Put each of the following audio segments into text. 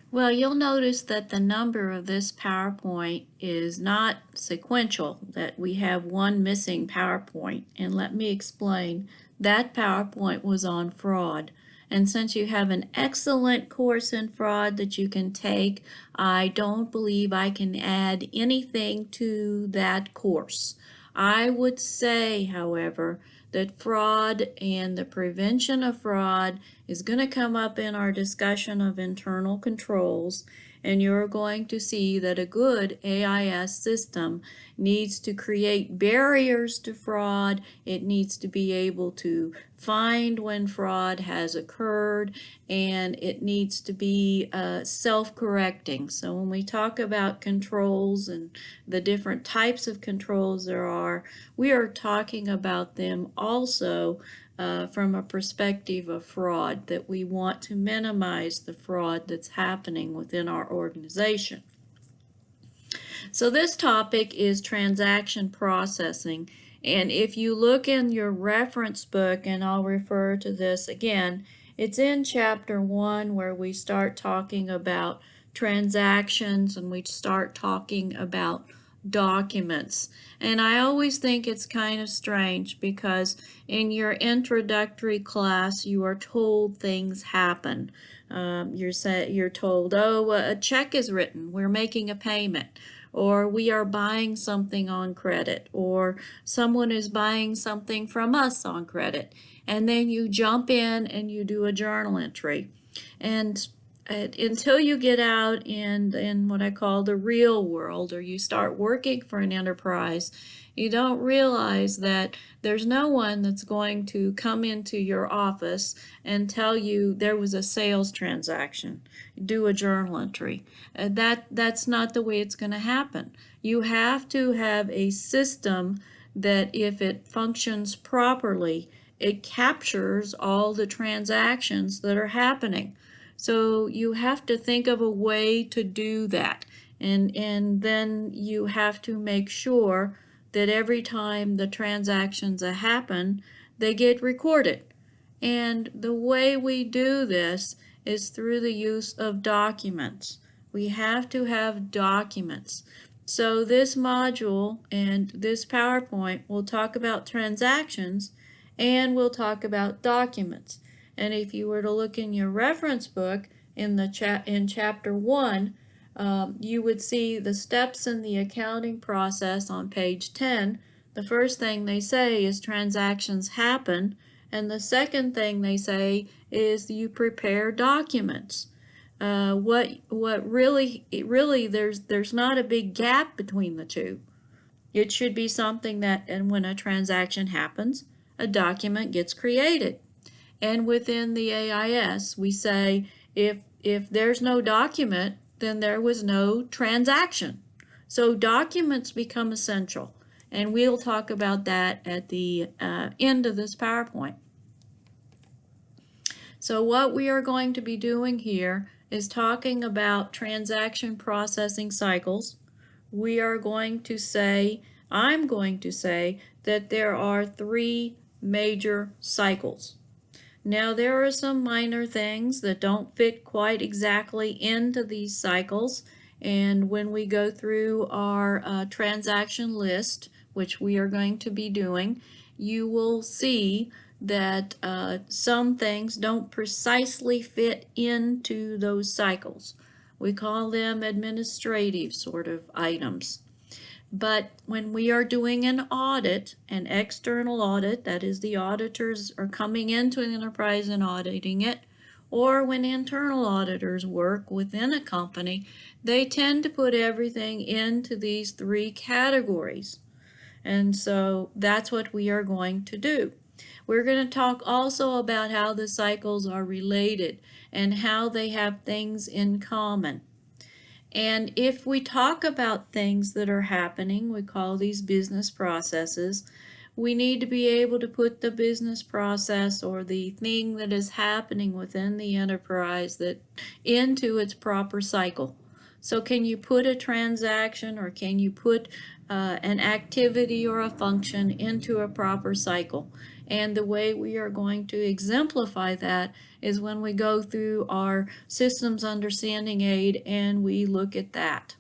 Well, you'll notice that the number of this PowerPoint is not sequential, that we have one missing PowerPoint. And let me explain. That PowerPoint was on fraud. And since you have an excellent course in fraud that you can take, I don't believe I can add anything to that course. I would say, however, that fraud and the prevention of fraud is going to come up in our discussion of internal controls, and you're going to see that a good AIS system needs to create barriers to fraud. It needs to be able to find when fraud has occurred, and it needs to be self-correcting. So when we talk about controls and the different types of controls there are, we are talking about them also from a perspective of fraud, that we want to minimize the fraud that's happening within our organization. So this topic is transaction processing, and if you look in your reference book, and I'll refer to this again, it's in chapter 1 where we start talking about transactions and we start talking about documents. And I always think it's kind of strange because in your introductory class you are told things happen. You're told, oh, a check is written, we're making a payment, or we are buying something on credit, or someone is buying something from us on credit. And then you jump in and you do a journal entry. And until you get out in what I call the real world, or you start working for an enterprise, you don't realize that there's no one that's going to come into your office and tell you there was a sales transaction, do a journal entry. That's not the way it's going to happen. You have to have a system that, if it functions properly, it captures all the transactions that are happening. So you have to think of a way to do that. And then you have to make sure that every time the transactions happen, they get recorded. And the way we do this is through the use of documents. We have to have documents. So this module and this PowerPoint will talk about transactions, and we'll talk about documents. And if you were to look in your reference book in chapter 1, you would see the steps in the accounting process on page 10. The first thing they say is transactions happen, and the second thing they say is you prepare documents. What really there's not a big gap between the two. It should be something that, and when a transaction happens, a document gets created. And within the AIS, we say if there's no document, then there was no transaction. So documents become essential, and we'll talk about that at the end of this PowerPoint. So what we are going to be doing here is talking about transaction processing cycles. We are going to say, I'm going to say that there are 3 major cycles. Now there are some minor things that don't fit quite exactly into these cycles, and when we go through our transaction list, which we are going to be doing, you will see that some things don't precisely fit into those cycles. We call them administrative sort of items. But when we are doing an audit, an external audit, that is the auditors are coming into an enterprise and auditing it, or when internal auditors work within a company, they tend to put everything into these 3 categories. And so that's what we are going to do. We're going to talk also about how the cycles are related and how they have things in common. And if we talk about things that are happening, we call these business processes, we need to be able to put the business process or the thing that is happening within the enterprise that into its proper cycle. So can you put a transaction, or can you put an activity or a function into a proper cycle? And the way we are going to exemplify that is when we go through our systems understanding aid and we look at that.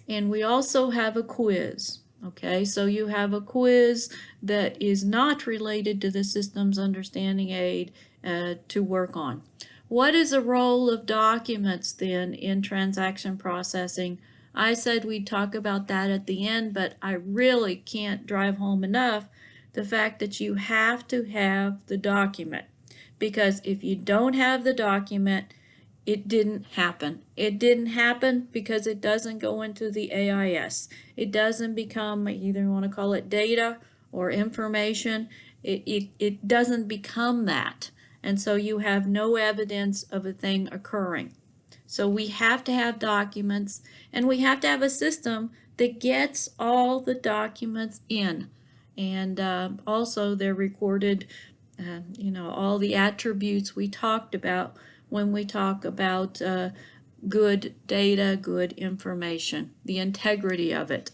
And we also have a quiz. Okay, so you have a quiz that is not related to the systems understanding aid to work on. What is the role of documents then in transaction processing? I said we'd talk about that at the end, but I really can't drive home enough the fact that you have to have the document. Because if you don't have the document, it didn't happen. It didn't happen because it doesn't go into the AIS. It doesn't become, either you want to call it data or information. It doesn't become that. And so you have no evidence of a thing occurring. So we have to have documents, and we have to have a system that gets all the documents in. And also they're recorded, all the attributes we talked about when we talk about good data, good information, the integrity of it.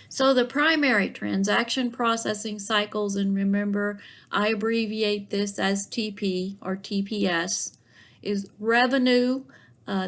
So the primary transaction processing cycles, and remember I abbreviate this as TP or TPS, is revenue.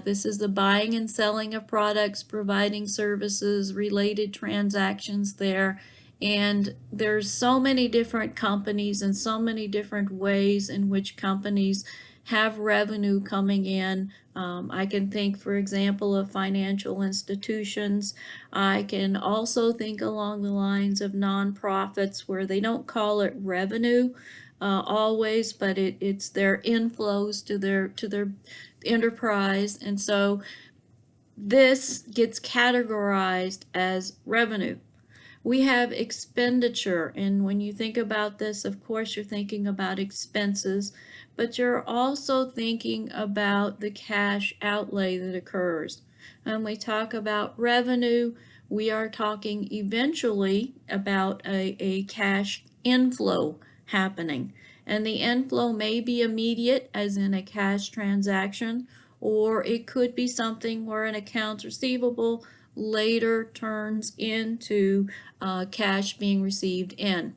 This is the buying and selling of products, providing services, related transactions there. And there's so many different companies and so many different ways in which companies have revenue coming in. I can think, for example, of financial institutions. I can also think along the lines of nonprofits where they don't call it revenue always, but it's their inflows to their enterprise, and so this gets categorized as revenue. We have expenditure, and when you think about this, of course, you're thinking about expenses, but you're also thinking about the cash outlay that occurs. When we talk about revenue, we are talking eventually about a cash inflow happening. And the inflow may be immediate, as in a cash transaction, or it could be something where an accounts receivable later turns into cash being received in.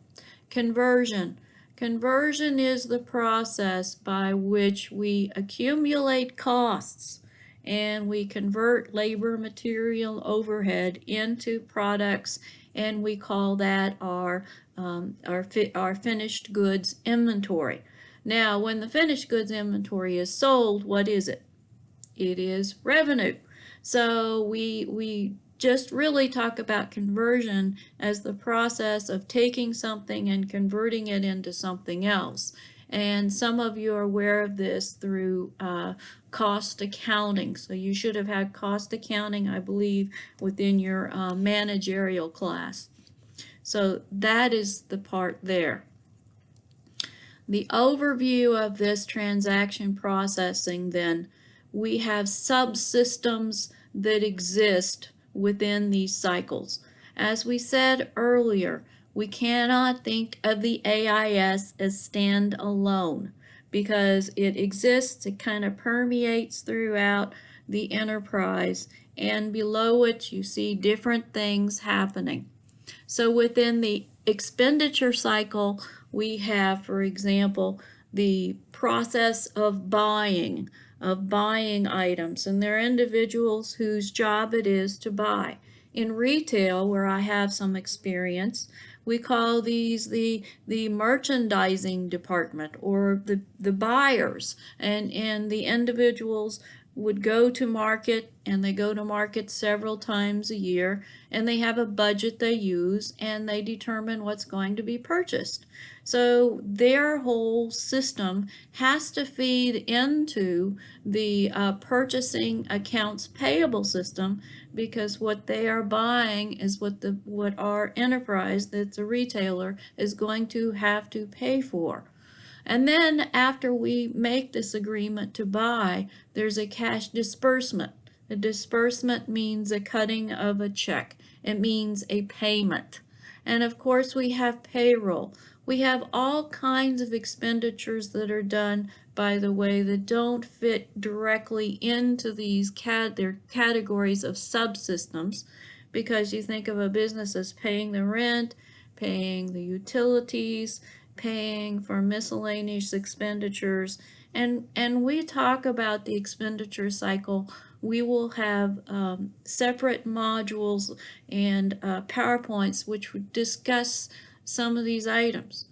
Conversion. Conversion is the process by which we accumulate costs and we convert labor, material, overhead into products, and we call that our finished goods inventory. Now, when the finished goods inventory is sold, what is it? It is revenue. So we just really talk about conversion as the process of taking something and converting it into something else. And some of you are aware of this through cost accounting. So you should have had cost accounting, I believe, within your managerial class. So that is the part there. The overview of this transaction processing, then, we have subsystems that exist within these cycles. As we said earlier, we cannot think of the AIS as standalone because it exists, it kind of permeates throughout the enterprise, and below it you see different things happening. So within the expenditure cycle, we have, for example, the process of buying items, and there are individuals whose job it is to buy. In retail, where I have some experience, we call these the merchandising department or the buyers, and the individuals would go to market, and they go to market several times a year, and they have a budget they use, and they determine what's going to be purchased. So their whole system has to feed into the purchasing accounts payable system, because what they are buying is what our enterprise, that's a retailer, is going to have to pay for. And then after we make this agreement to buy, there's a cash disbursement. A disbursement means a cutting of a check. It means a payment. And of course we have payroll. We have all kinds of expenditures that are done, by the way, that don't fit directly into these categories of subsystems, because you think of a business as paying the rent, paying the utilities, paying for miscellaneous expenditures. And we talk about the expenditure cycle. We will have separate modules and PowerPoints which would discuss some of these items.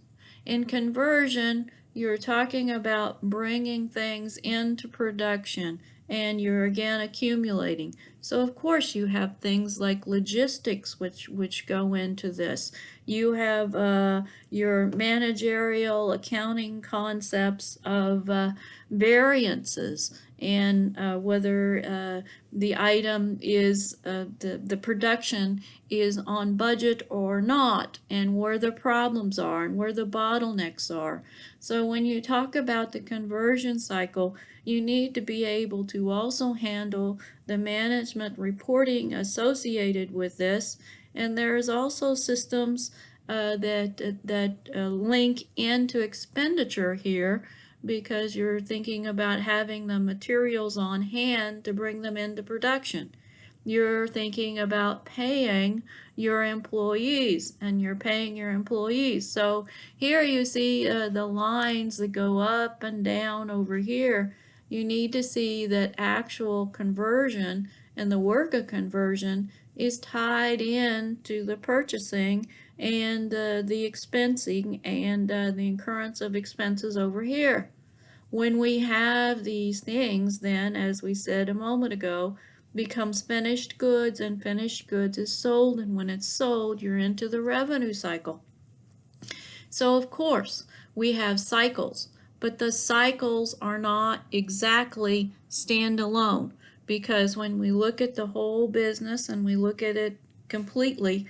In conversion, you're talking about bringing things into production, and you're again accumulating. So of course you have things like logistics which go into this. You have your managerial accounting concepts of variances, and whether the item is the production is on budget or not, and where the problems are and where the bottlenecks are. So when you talk about the conversion cycle, you need to be able to also handle the management reporting associated with this. And there's also systems that link into expenditure here, because you're thinking about having the materials on hand to bring them into production. You're thinking about paying your employees, and you're paying your employees. So here you see the lines that go up and down over here. You need to see that actual conversion and the work of conversion is tied in to the purchasing and the expensing and the incurrence of expenses over here. When we have these things, then, as we said a moment ago, becomes finished goods, and finished goods is sold, and when it's sold, you're into the revenue cycle. So of course, we have cycles, but the cycles are not exactly standalone, because when we look at the whole business and we look at it completely,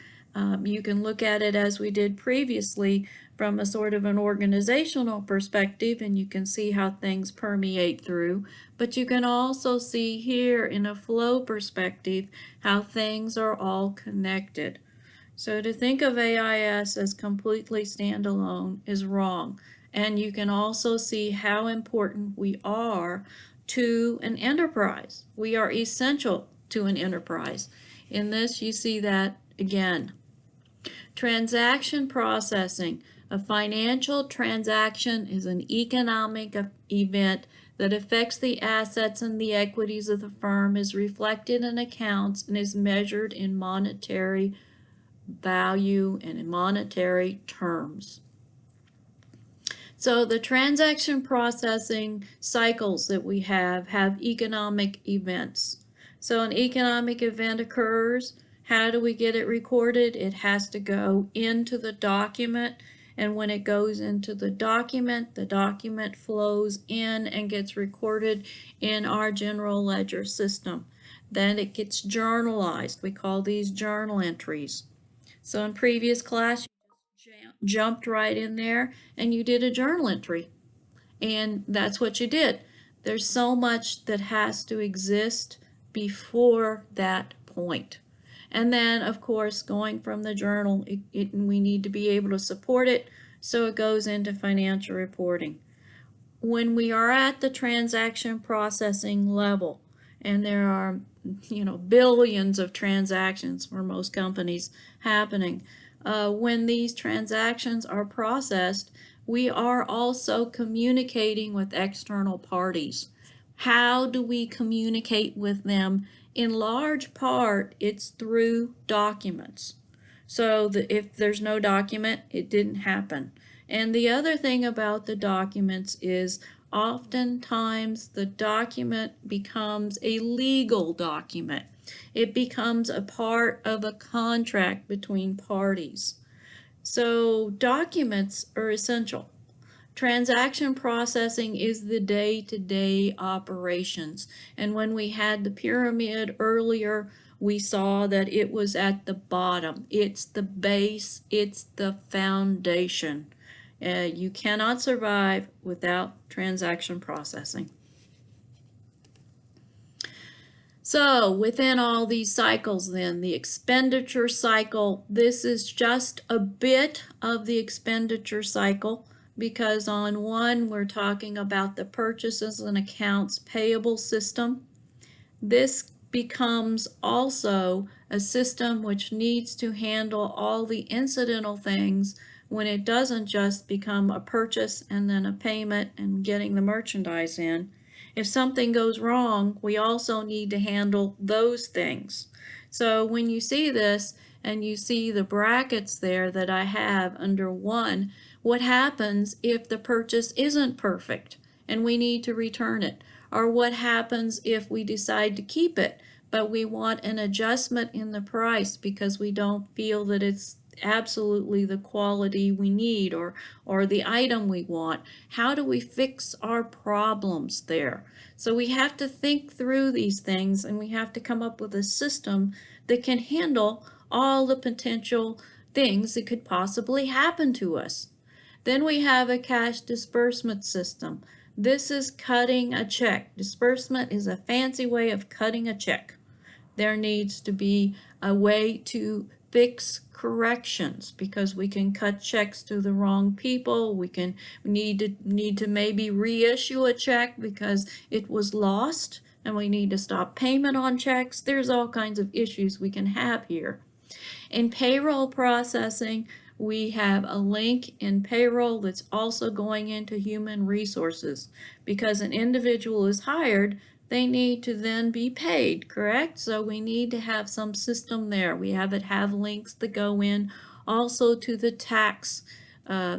you can look at it as we did previously from a sort of an organizational perspective, and you can see how things permeate through. But you can also see here in a flow perspective how things are all connected. So to think of AIS as completely standalone is wrong. And you can also see how important we are to an enterprise. We are essential to an enterprise. In this, you see that again. Transaction processing. A financial transaction is an economic event that affects the assets and the equities of the firm, is reflected in accounts, and is measured in monetary value and in monetary terms. So the transaction processing cycles that we have economic events. So an economic event occurs. How do we get it recorded? It has to go into the document, and when it goes into the document flows in and gets recorded in our general ledger system. Then it gets journalized. We call these journal entries. So in previous class, you just jumped right in there and you did a journal entry. And that's what you did. There's so much that has to exist before that point. And then, of course, going from the journal, we need to be able to support it, so it goes into financial reporting. When we are at the transaction processing level, and there are billions of transactions for most companies happening, when these transactions are processed, we are also communicating with external parties. How do we communicate with them? In large part, it's through documents. So if there's no document, it didn't happen. And the other thing about the documents is oftentimes the document becomes a legal document. It becomes a part of a contract between parties. So documents are essential. Transaction processing is the day-to-day operations. And when we had the pyramid earlier, we saw that it was at the bottom. It's the base, it's the foundation. You cannot survive without transaction processing. So within all these cycles then, the expenditure cycle, this is just a bit of the expenditure cycle, because on one we're talking about the purchases and accounts payable system. This becomes also a system which needs to handle all the incidental things when it doesn't just become a purchase and then a payment and getting the merchandise in. If something goes wrong, we also need to handle those things. So when you see this and you see the brackets there that I have under 1, what happens if the purchase isn't perfect and we need to return it? Or what happens if we decide to keep it, but we want an adjustment in the price because we don't feel that it's absolutely the quality we need or the item we want? How do we fix our problems there? So we have to think through these things, and we have to come up with a system that can handle all the potential things that could possibly happen to us. Then we have a cash disbursement system. This is cutting a check. Disbursement is a fancy way of cutting a check. There needs to be a way to fix corrections because we can cut checks to the wrong people. We need to maybe reissue a check because it was lost, and we need to stop payment on checks. There's all kinds of issues we can have here. In payroll processing, we have a link in payroll that's also going into human resources. Because an individual is hired, they need to then be paid, correct? So we need to have some system there. We have links that go in also to the tax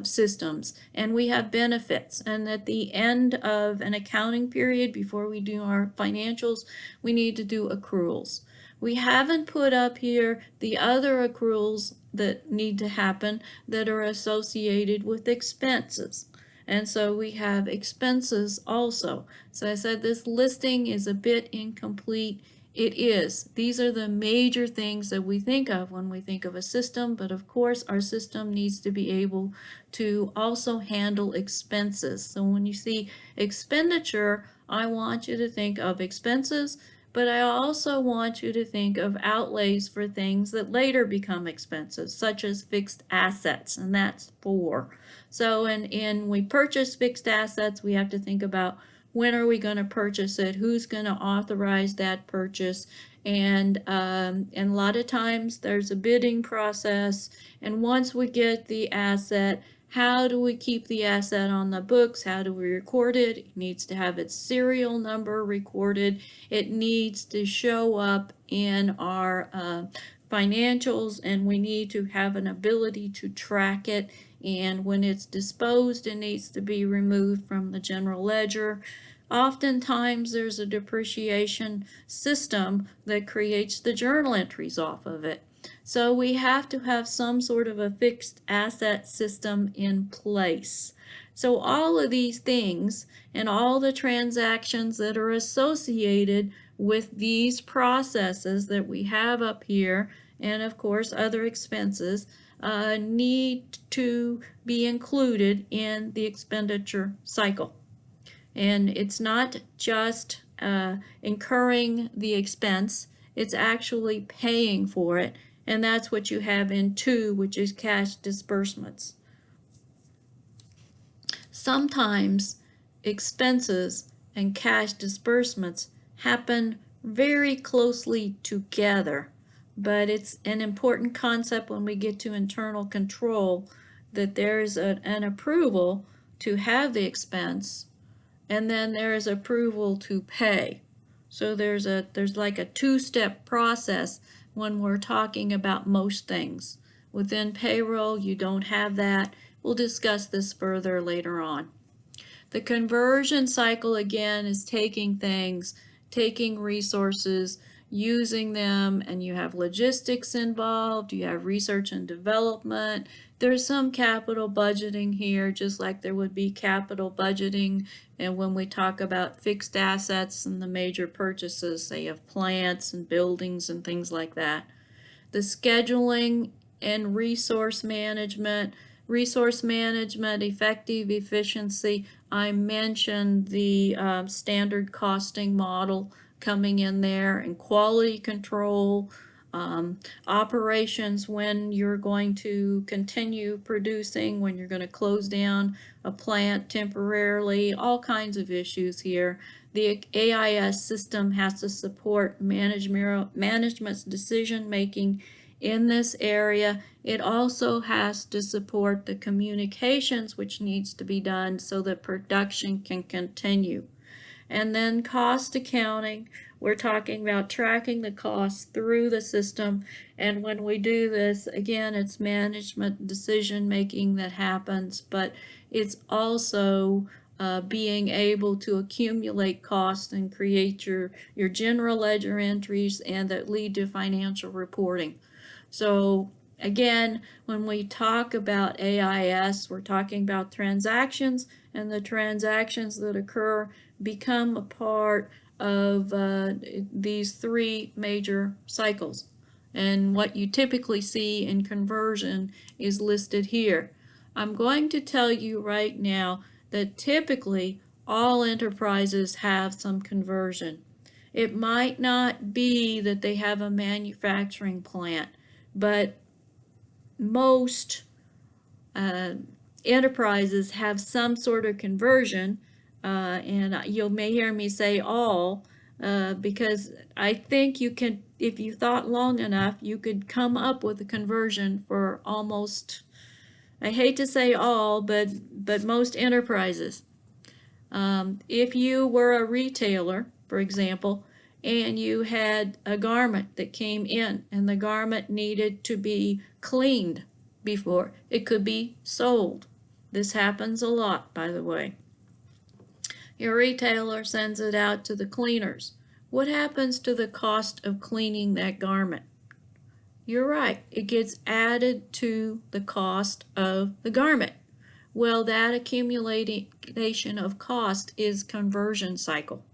systems, and we have benefits. And at the end of an accounting period, before we do our financials, we need to do accruals. We haven't put up here the other accruals that need to happen that are associated with expenses. And so we have expenses also. So I said this listing is a bit incomplete. It is. These are the major things that we think of when we think of a system, but of course our system needs to be able to also handle expenses. So when you see expenditure, I want you to think of expenses, but I also want you to think of outlays for things that later become expenses, such as fixed assets, and that's 4. So in we purchase fixed assets, we have to think about when are we going to purchase it, who's going to authorize that purchase, and a lot of times there's a bidding process, and once we get the asset, how do we keep the asset on the books? How do we record it? It needs to have its serial number recorded. It needs to show up in our financials, and we need to have an ability to track it. And when it's disposed, it needs to be removed from the general ledger. Oftentimes there's a depreciation system that creates the journal entries off of it. So we have to have some sort of a fixed asset system in place. So all of these things and all the transactions that are associated with these processes that we have up here, and of course other expenses, need to be included in the expenditure cycle. And it's not just incurring the expense, it's actually paying for it. And that's what you have in 2, which is cash disbursements. Sometimes expenses and cash disbursements happen very closely together, but it's an important concept when we get to internal control that there is an approval to have the expense, and then there is approval to pay. So there's like a 2-step process when we're talking about most things. Within payroll, you don't have that. We'll discuss this further later on. The conversion cycle, again, is taking things, taking resources, using them, and you have logistics involved, you have research and development. There's some capital budgeting here, just like there would be capital budgeting and when we talk about fixed assets and the major purchases, say of plants and buildings and things like that. The scheduling and resource management, effective efficiency. I mentioned the standard costing model coming in there, and quality control, operations, when you're going to continue producing, when you're going to close down a plant temporarily, all kinds of issues here The AIS system has to support management's decision making in this area. It also has to support the communications which needs to be done so that production can continue. And then cost accounting, we're talking about tracking the costs through the system. And when we do this, again, it's management decision making that happens, but it's also being able to accumulate costs and create your general ledger entries and that lead to financial reporting. So again, when we talk about AIS, we're talking about transactions, and the transactions that occur become a part of these three major cycles. And what you typically see in conversion is listed here. I'm going to tell you right now that typically all enterprises have some conversion. It might not be that they have a manufacturing plant, but most enterprises have some sort of conversion, and you may hear me say all, because I think you can, if you thought long enough, you could come up with a conversion for almost, I hate to say all, but most enterprises. If you were a retailer, for example, and you had a garment that came in and the garment needed to be cleaned before it could be sold. This happens a lot, by the way. Your retailer sends it out to the cleaners. What happens to the cost of cleaning that garment? You're right, it gets added to the cost of the garment. Well, that accumulation of cost is conversion cycle.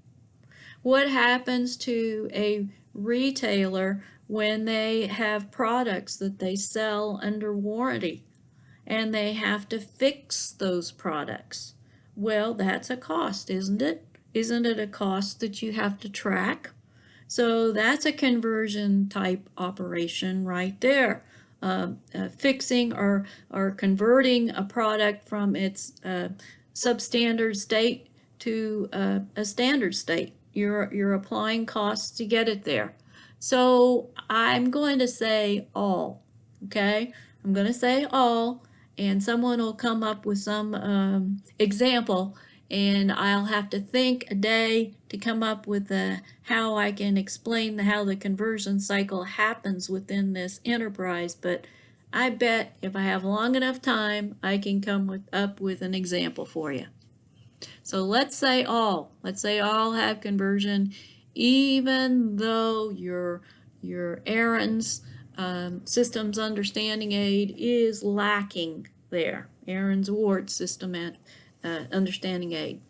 What happens to a retailer when they have products that they sell under warranty and they have to fix those products? Well, that's a cost, isn't it? Isn't it a cost that you have to track? So that's a conversion type operation right there. Fixing or converting a product from its substandard state to a standard state. You're applying costs to get it there. So I'm going to say all, okay? I'm going to say all, and someone will come up with some example, and I'll have to think a day to come up with how I can explain how the conversion cycle happens within this enterprise, but I bet if I have long enough time, I can come up with an example for you. So let's say all. Let's say all have conversion, even though your Aaron's systems understanding aid is lacking there. Aaron's Ward system understanding aid.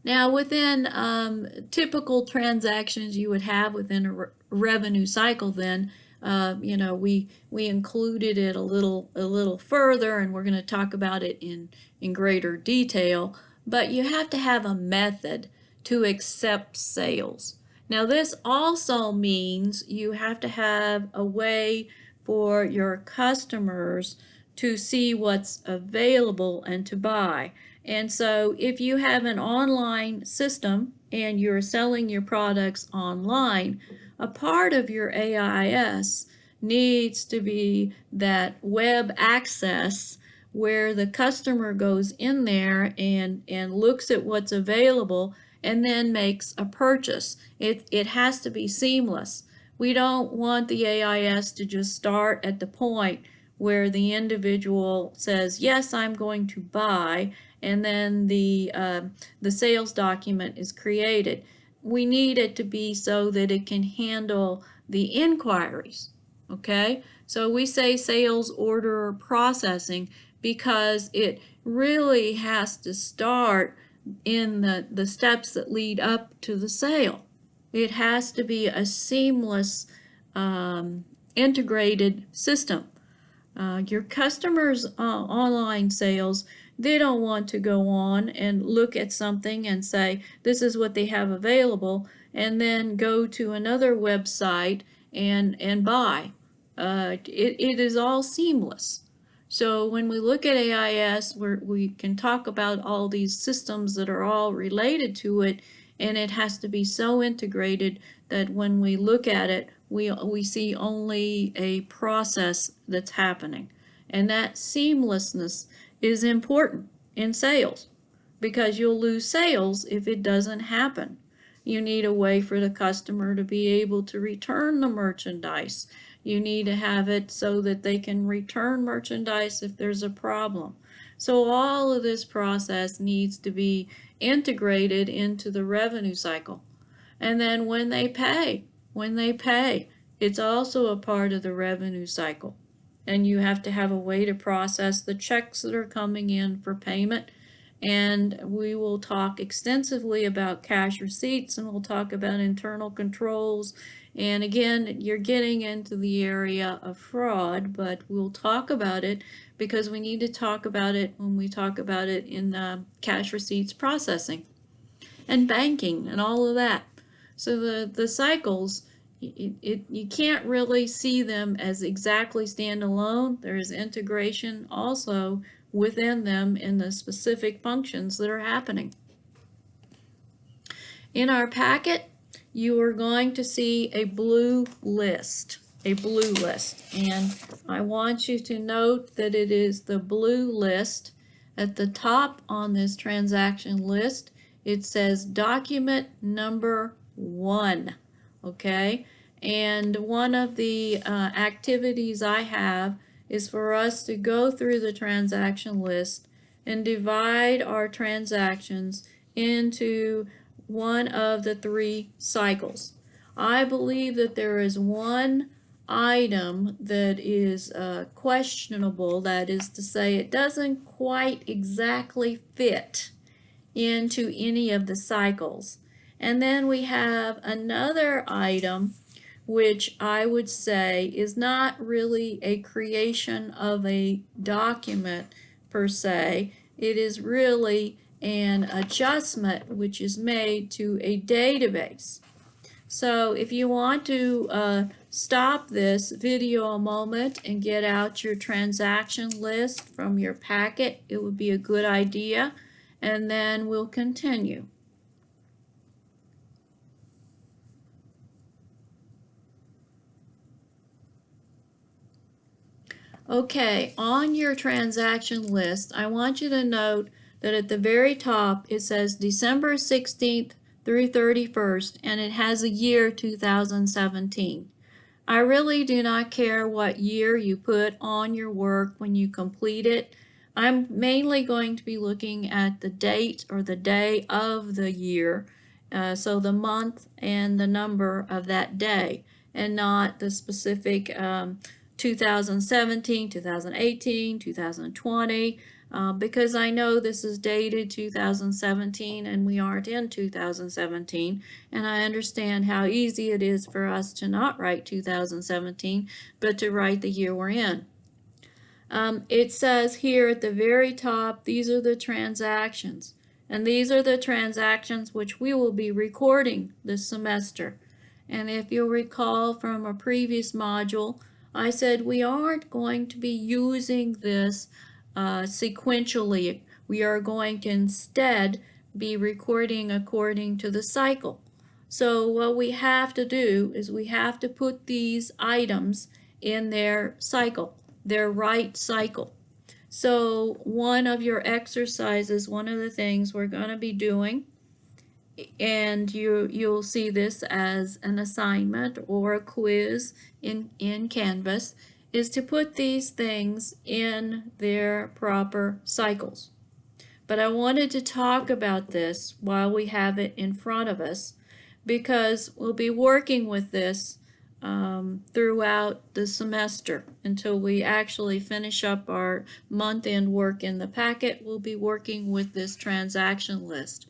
Now, within typical transactions you would have within a revenue cycle, then we included it a little further, and we're going to talk about it in greater detail. But you have to have a method to accept sales. Now, this also means you have to have a way for your customers to see what's available and to buy. And so if you have an online system and you're selling your products online, a part of your AIS needs to be that web access where the customer goes in there and looks at what's available and then makes a purchase. It has to be seamless. We don't want the AIS to just start at the point where the individual says, yes, I'm going to buy, and then the sales document is created. We need it to be so that it can handle the inquiries, okay? So we say sales order processing because it really has to start in the steps that lead up to the sale. It has to be a seamless integrated system. Your customers' online sales, they don't want to go on and look at something and say, this is what they have available, and then go to another website and buy. It is all seamless. So when we look at AIS, we can talk about all these systems that are all related to it, and it has to be so integrated that when we look at it, we see only a process that's happening. And that seamlessness is important in sales because you'll lose sales if it doesn't happen. You need a way for the customer to be able to return the merchandise. You need to have it so that they can return merchandise if there's a problem. So all of this process needs to be integrated into the revenue cycle. And then when they pay, it's also a part of the revenue cycle. And you have to have a way to process the checks that are coming in for payment. And we will talk extensively about cash receipts, and we'll talk about internal controls. And again, you're getting into the area of fraud, but we'll talk about it because we need to talk about it when we talk about it in cash receipts processing and banking and all of that. So the cycles, you can't really see them as exactly standalone. There is integration also within them in the specific functions that are happening. In our packet, you are going to see a blue list, and I want you to note that it is the blue list. At the top on this transaction list, it says document number 1, okay? And one of the activities I have is for us to go through the transaction list and divide our transactions into one of the 3 cycles. I believe that there is one item that is questionable, that is to say it doesn't quite exactly fit into any of the cycles. And then we have another item which I would say is not really a creation of a document per se. It is really an adjustment which is made to a database. So if you want to stop this video a moment and get out your transaction list from your packet, it would be a good idea, and then we'll continue. Okay, on your transaction list, I want you to note that at the very top it says December 16th through 31st, and it has a year 2017. I really do not care what year you put on your work when you complete it. I'm mainly going to be looking at the date or the day of the year, so the month and the number of that day, and not the specific 2017, 2018, 2020, because I know this is dated 2017 and we aren't in 2017, and I understand how easy it is for us to not write 2017, but to write the year we're in. It says here at the very top, these are the transactions, and these are the transactions which we will be recording this semester. And if you'll recall from a previous module, I said we aren't going to be using this sequentially. We are going to instead be recording according to the cycle. So what we have to do is we have to put these items in their cycle, their right cycle. So one of your exercises, one of the things we're going to be doing, and you'll see this as an assignment or a quiz in Canvas, is to put these things in their proper cycles. But I wanted to talk about this while we have it in front of us, because we'll be working with this throughout the semester until we actually finish up our month-end work in the packet. We'll be working with this transaction list.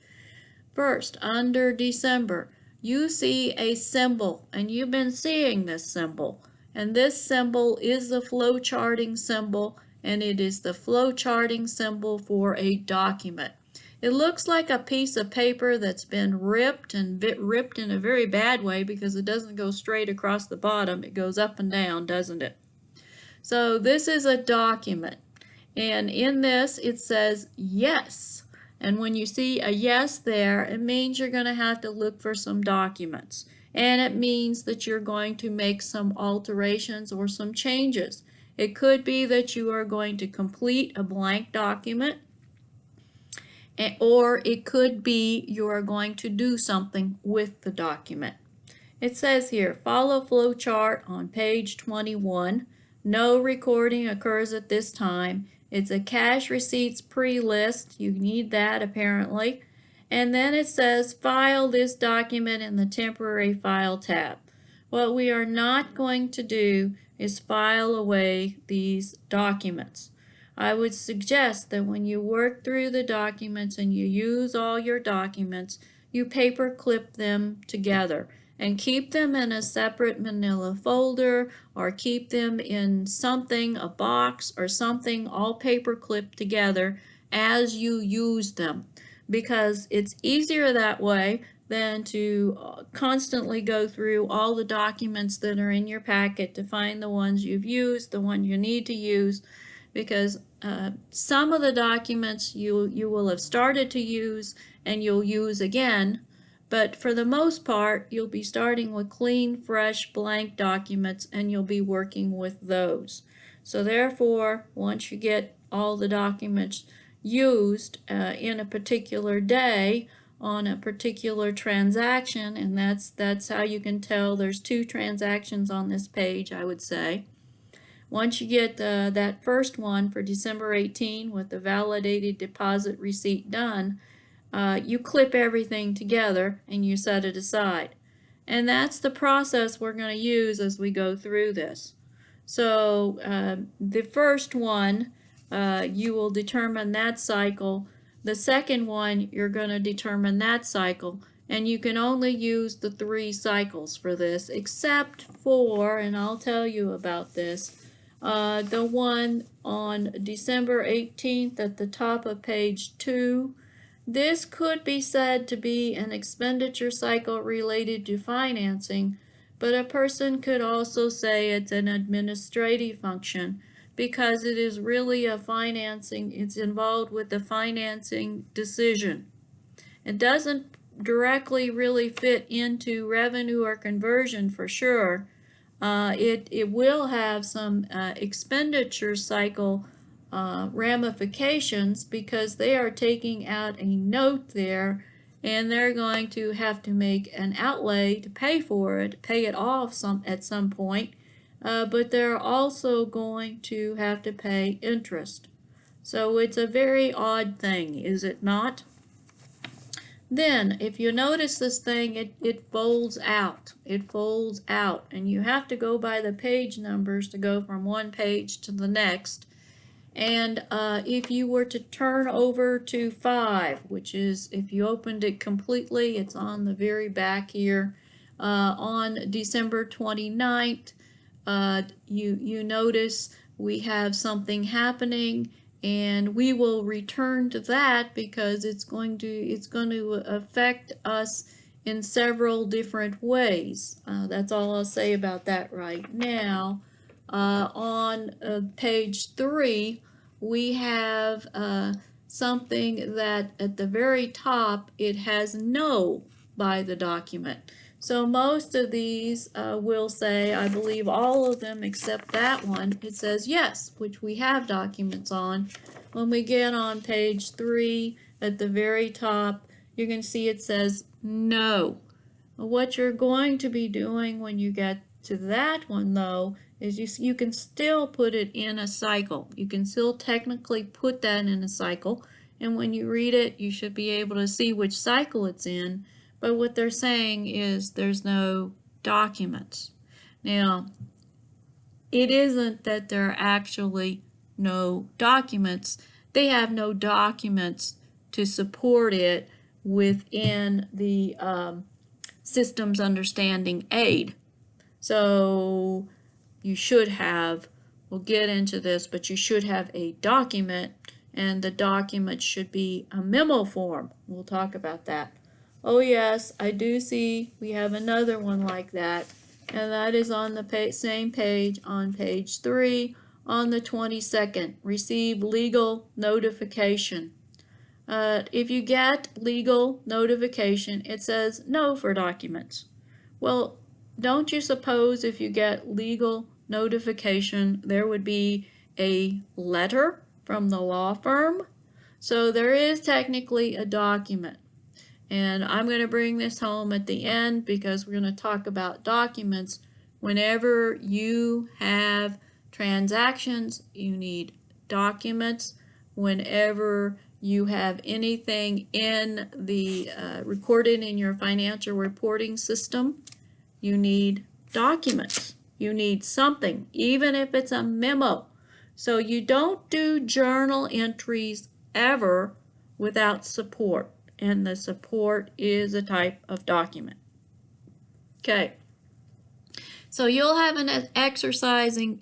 First, under December, you see a symbol, and you've been seeing this symbol. And this symbol is the flow charting symbol, and it is the flow charting symbol for a document. It looks like a piece of paper that's been ripped, and ripped in a very bad way because it doesn't go straight across the bottom. It goes up and down, doesn't it? So this is a document. And in this, it says yes. And when you see a yes there, it means you're going to have to look for some documents. And it means that you're going to make some alterations or some changes. It could be that you are going to complete a blank document, or it could be you are going to do something with the document. It says here, follow flow chart on page 21. No recording occurs at this time. It's a cash receipts pre-list. You need that apparently. And then it says file this document in the temporary file tab. What we are not going to do is file away these documents. I would suggest that when you work through the documents and you use all your documents, you paper clip them together and keep them in a separate manila folder, or keep them in something, a box or something, all paper clipped together as you use them, because it's easier that way than to constantly go through all the documents that are in your packet to find the ones you've used, the one you need to use, because some of the documents you will have started to use and you'll use again, but for the most part, you'll be starting with clean, fresh, blank documents, and you'll be working with those. So therefore, once you get all the documents used in a particular day on a particular transaction, and that's how you can tell there's two transactions on this page, I would say. Once you get that first one for December 18 with the validated deposit receipt done, you clip everything together and you set it aside. And that's the process we're going to use as we go through this. So the first one, you will determine that cycle. The second one, you're going to determine that cycle. And you can only use the 3 cycles for this, except for, and I'll tell you about this, the one on December 18th at the top of page 2. This could be said to be an expenditure cycle related to financing, but a person could also say it's an administrative function because it is really a financing, it's involved with the financing decision. It doesn't directly really fit into revenue or conversion for sure. It will have some expenditure cycle ramifications because they are taking out a note there, and they're going to have to make an outlay to pay for it, pay it off at some point, but they're also going to have to pay interest. So it's a very odd thing, is it not? Then, if you notice this thing, it folds out. It folds out, and you have to go by the page numbers to go from one page to the next. And if you were to turn over to 5, which is, if you opened it completely, it's on the very back here, on December 29th, you notice we have something happening, and we will return to that because it's going to affect us in several different ways. That's all I'll say about that right now. On page 3, we have something that at the very top it has no by the document. So most of these will say, I believe all of them except that one, it says yes, which we have documents on. When we get on page 3 at the very top, you're going to see it says no. What you're going to be doing when you get to that one, though, is you can still put it in a cycle. You can still technically put that in a cycle, and when you read it, you should be able to see which cycle it's in. But what they're saying is there's no documents. Now, it isn't that there are actually no documents. They have no documents to support it within the systems understanding aid. So you should have, we'll get into this, but you should have a document, and the document should be a memo form. We'll talk about that. Oh yes, I do see we have another one like that, and that is on the same page on page 3 on the 22nd, receive legal notification. If you get legal notification, it says no for documents. Well, don't you suppose if you get legal notification, there would be a letter from the law firm? So there is technically a document. And I'm going to bring this home at the end because we're going to talk about documents. Whenever you have transactions, you need documents. Whenever you have anything in the recorded in your financial reporting system, you need documents. You need something, even if it's a memo. So you don't do journal entries ever without support, and the support is a type of document. Okay, so you'll have an exercise in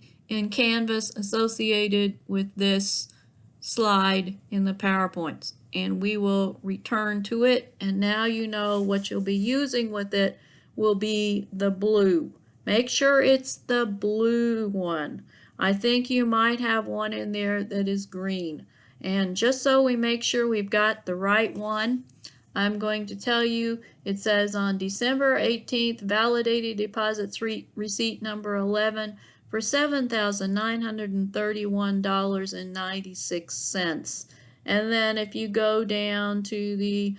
Canvas associated with this slide in the PowerPoints, and we will return to it, and now you know what you'll be using with it will be the blue. Make sure it's the blue one. I think you might have one in there that is green. And just so we make sure we've got the right one, I'm going to tell you it says on December 18th, validated deposits receipt number 11 for $7,931.96. And then if you go down to the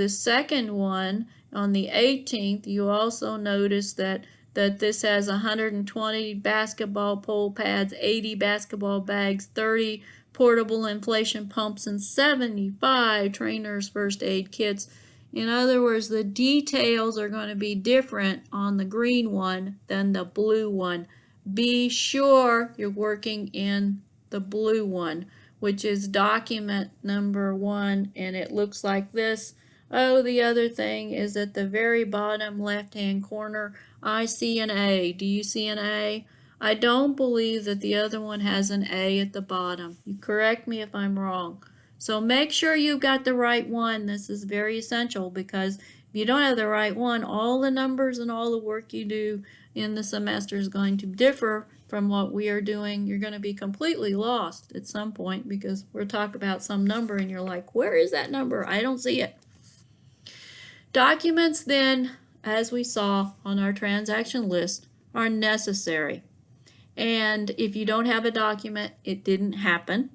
second one on the 18th, you also notice that this has 120 basketball pole pads, 80 basketball bags, 30 portable inflation pumps, and 75 trainers first aid kits. In other words, the details are going to be different on the green one than the blue one. Be sure you're working in the blue one, which is document number 1, and it looks like this. Oh, the other thing is at the very bottom left-hand corner, I see an A. Do you see an A? I don't believe that the other one has an A at the bottom. You correct me if I'm wrong. So make sure you've got the right one. This is very essential because if you don't have the right one, all the numbers and all the work you do in the semester is going to differ from what we are doing. You're going to be completely lost at some point because we'll talk about some number and you're like, where is that number? I don't see it. Documents then, as we saw on our transaction list, are necessary. And if you don't have a document, it didn't happen.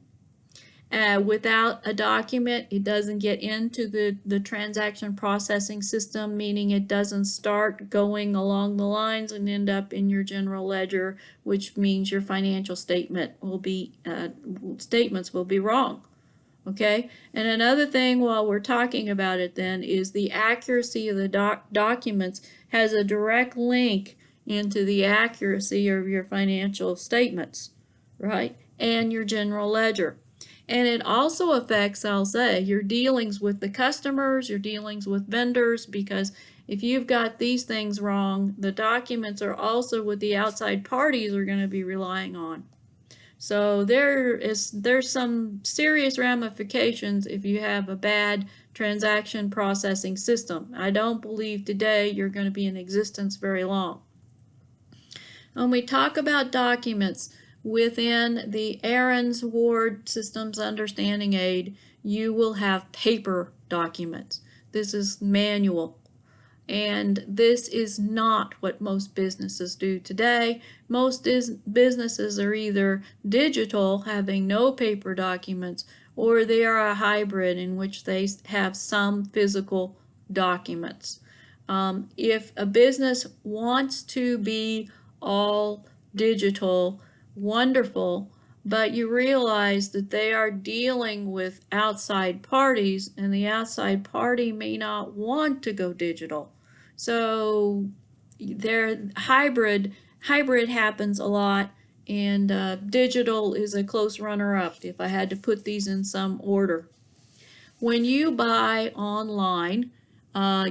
Without a document, it doesn't get into the transaction processing system, meaning it doesn't start going along the lines and end up in your general ledger, which means your financial statements will be wrong. Okay, and another thing while we're talking about it then is the accuracy of the documents has a direct link into the accuracy of your financial statements, right, and your general ledger. And it also affects, I'll say, your dealings with the customers, your dealings with vendors, because if you've got these things wrong, the documents are also what the outside parties are going to be relying on. So there's some serious ramifications if you have a bad transaction processing system. I don't believe today you're going to be in existence very long. When we talk about documents within the Aaron's Ward Systems Understanding Aid, you will have paper documents. This is manual. And this is not what most businesses do today. Most businesses are either digital, having no paper documents, or they are a hybrid in which they have some physical documents. If a business wants to be all digital, wonderful, but you realize that they are dealing with outside parties and the outside party may not want to go digital. So their hybrid happens a lot, and digital is a close runner-up if I had to put these in some order. When you buy online,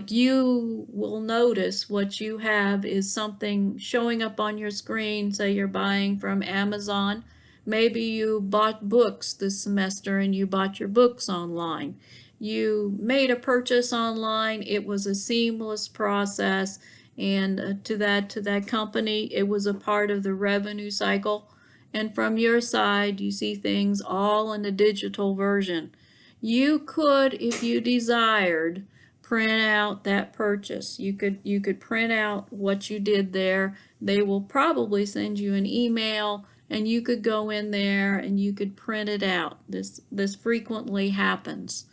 you will notice what you have is something showing up on your screen. Say you're buying from Amazon. Maybe you bought books this semester and you bought your books online. You made a purchase online. It was a seamless process, and to that company, it was a part of the revenue cycle. and from your side you see things all in the digital version. You could, if you desired, print out that purchase. You could print out what you did there. They will probably send you an email, and you could go in there and you could print it out. This frequently happens.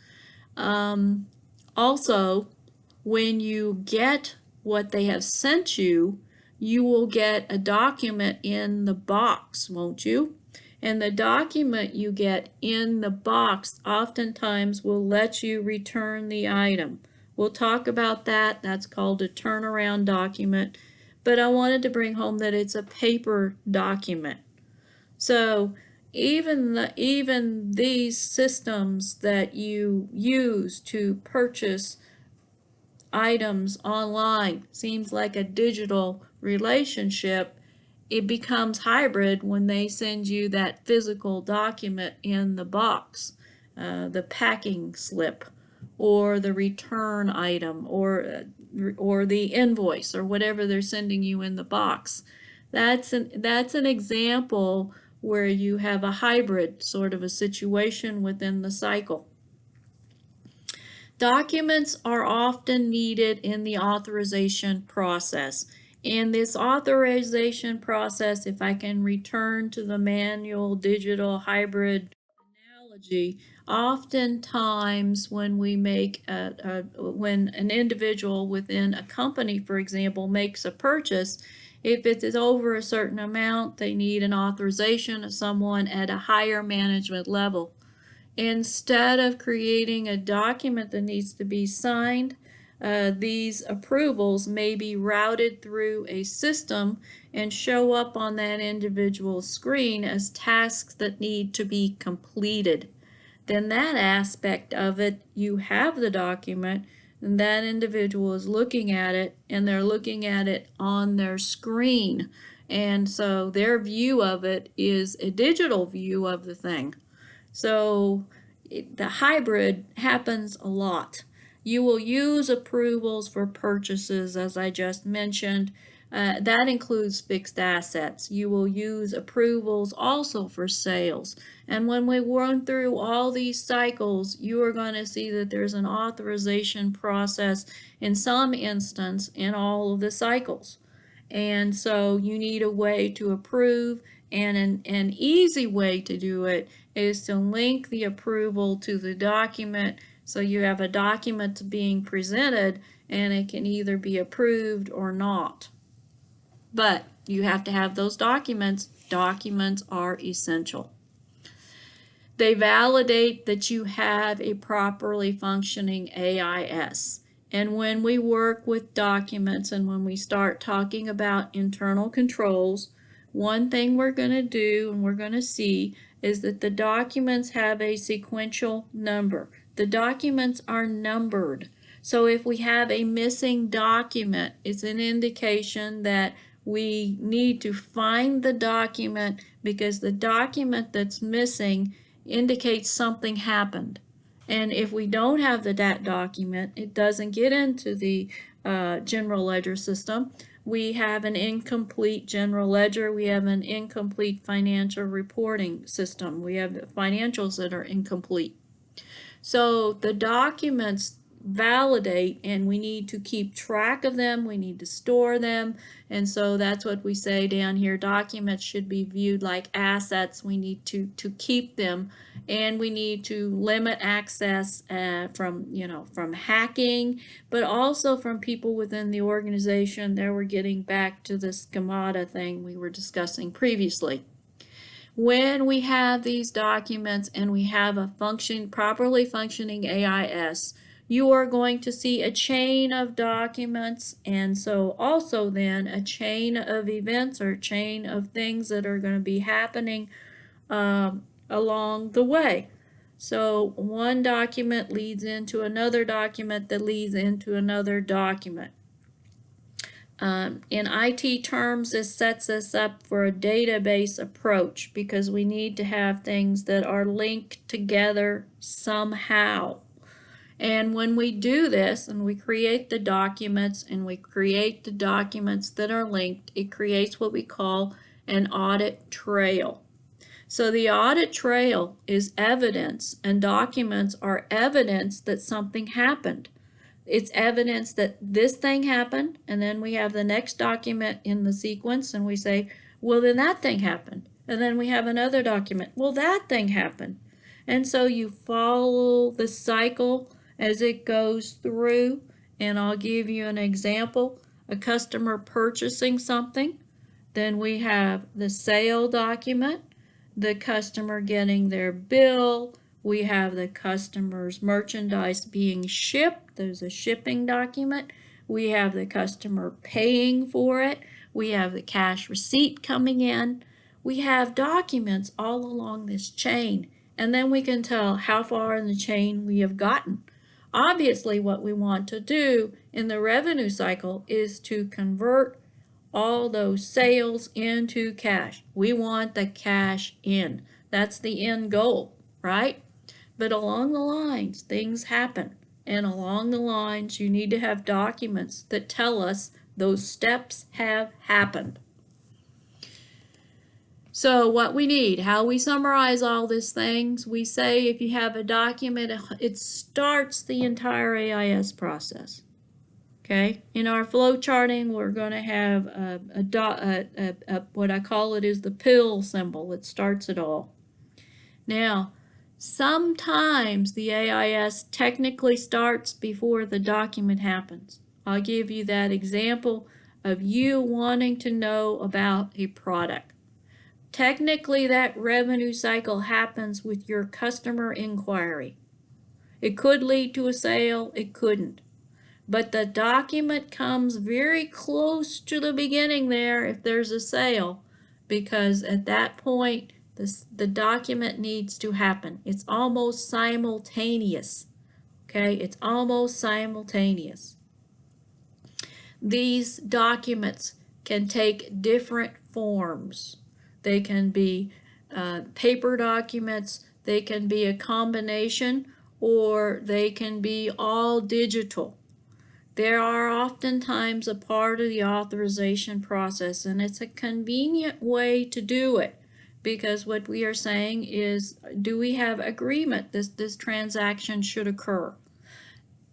Also, when you get what they have sent you, you will get a document in the box, won't you? And the document you get in the box oftentimes will let you return the item. We'll talk about that. That's called a turnaround document. But I wanted to bring home that it's a paper document. So even these systems that you use to purchase items online seems like a digital relationship. It becomes hybrid when they send you that physical document in the box, the packing slip, or the return item, or the invoice, or whatever they're sending you in the box. That's an example where you have a hybrid sort of a situation within the cycle. Documents are often needed in the authorization process. In this authorization process, if I can return to the manual digital hybrid analogy, oftentimes when we make when an individual within a company, for example, makes a purchase, if it is over a certain amount, they need an authorization of someone at a higher management level. Instead of creating a document that needs to be signed, these approvals may be routed through a system and show up on that individual's screen as tasks that need to be completed. Then that aspect of it, you have the document, and that individual is looking at it, and they're looking at it on their screen. And so their view of it is a digital view of the thing. So the hybrid happens a lot. You will use approvals for purchases, as I just mentioned. That includes fixed assets. You will use approvals also for sales. And when we run through all these cycles, you are going to see that there's an authorization process in some instance in all of the cycles. And so you need a way to approve, and an easy way to do it is to link the approval to the document, so you have a document being presented and it can either be approved or not. But you have to have those documents. Documents are essential. They validate that you have a properly functioning AIS. And when we work with documents and when we start talking about internal controls, one thing we're going to do and we're going to see is that the documents have a sequential number. The documents are numbered. So if we have a missing document, it's an indication that we need to find the document, because the document that's missing indicates something happened. And if we don't have that document, it doesn't get into the general ledger system. We have an incomplete general ledger. We have an incomplete financial reporting system. We have financials that are incomplete. So the documents validate, and we need to keep track of them. We need to store them. And so that's what we say down here. Documents should be viewed like assets. We need to keep them, and we need to limit access from hacking, but also from people within the organization. There we're getting back to the schemata thing we were discussing previously. When we have these documents and we have a properly functioning AIS, you are going to see a chain of documents, and so also then a chain of events or chain of things that are going to be happening along the way. So one document leads into another document that leads into another document. In IT terms, this sets us up for a database approach, because we need to have things that are linked together somehow. And when we do this and we create the documents that are linked, it creates what we call an audit trail. So the audit trail is evidence, and documents are evidence that something happened. It's evidence that this thing happened, and then we have the next document in the sequence, and we say, well, then that thing happened. And then we have another document, well, that thing happened. And so you follow the cycle as it goes through, and I'll give you an example. A customer purchasing something, then we have the sale document, the customer getting their bill, we have the customer's merchandise being shipped, there's a shipping document, we have the customer paying for it, we have the cash receipt coming in, we have documents all along this chain, and then we can tell how far in the chain we have gotten. Obviously, what we want to do in the revenue cycle is to convert all those sales into cash. We want the cash in. That's the end goal, right? But along the lines, things happen. And along the lines, you need to have documents that tell us those steps have happened. So what we need, how we summarize all these things, we say if you have a document, it starts the entire AIS process. Okay, in our flow charting, we're going to have what I call it is the pill symbol. It starts it all. Now, sometimes the AIS technically starts before the document happens. I'll give you that example of you wanting to know about a product. Technically, that revenue cycle happens with your customer inquiry. It could lead to a sale, it couldn't. But the document comes very close to the beginning there if there's a sale, because at that point the document needs to happen. It's almost simultaneous. Okay, it's almost simultaneous. These documents can take different forms. They can be paper documents, they can be a combination, or they can be all digital. There are oftentimes a part of the authorization process, and it's a convenient way to do it, because what we are saying is, do we have agreement this transaction should occur?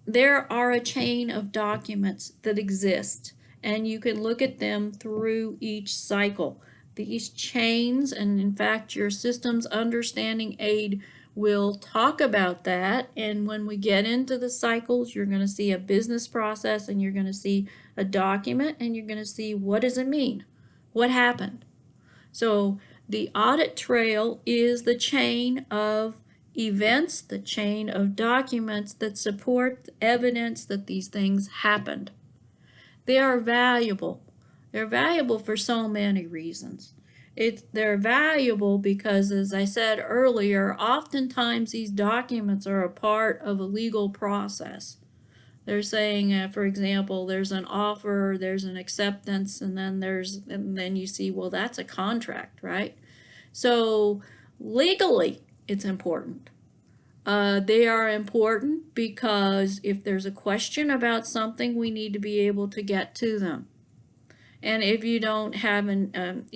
There are a chain of documents that exist, and you can look at them through each cycle. These chains, and in fact your systems understanding aid will talk about that, and when we get into the cycles, you're going to see a business process, and you're going to see a document, and you're going to see what does it mean? What happened? So the audit trail is the chain of events, the chain of documents that support evidence that these things happened. They are valuable. They're valuable for so many reasons. They're valuable because, as I said earlier, oftentimes these documents are a part of a legal process. They're saying, for example, there's an offer, there's an acceptance, and then you see, well, that's a contract, right? So legally, it's important. They are important because if there's a question about something, we need to be able to get to them. And if you don't have an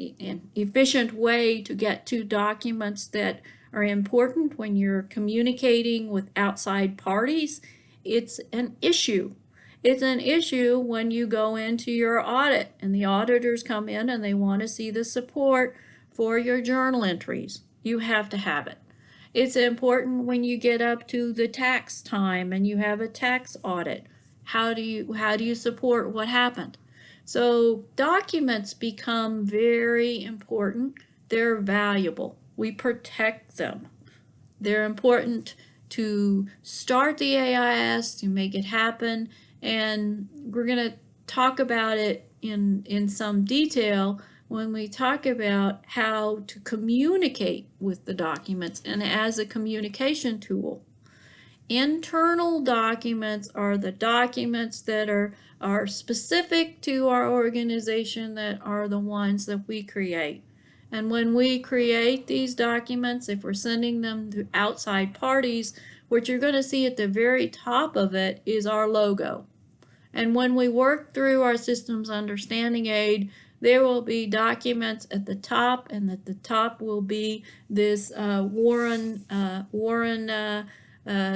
efficient way to get to documents that are important when you're communicating with outside parties, it's an issue. It's an issue when you go into your audit and the auditors come in and they want to see the support for your journal entries. You have to have it. It's important when you get up to the tax time and you have a tax audit. How do you support what happened? So documents become very important. They're valuable. We protect them. They're important to start the AIS, to make it happen, and we're going to talk about it in some detail when we talk about how to communicate with the documents and as a communication tool. Internal documents are the documents that are specific to our organization, that are the ones that we create. And when we create these documents, if we're sending them to outside parties, what you're going to see at the very top of it is our logo. And when we work through our systems understanding aid, there will be documents at the top, and at the top will be this Warren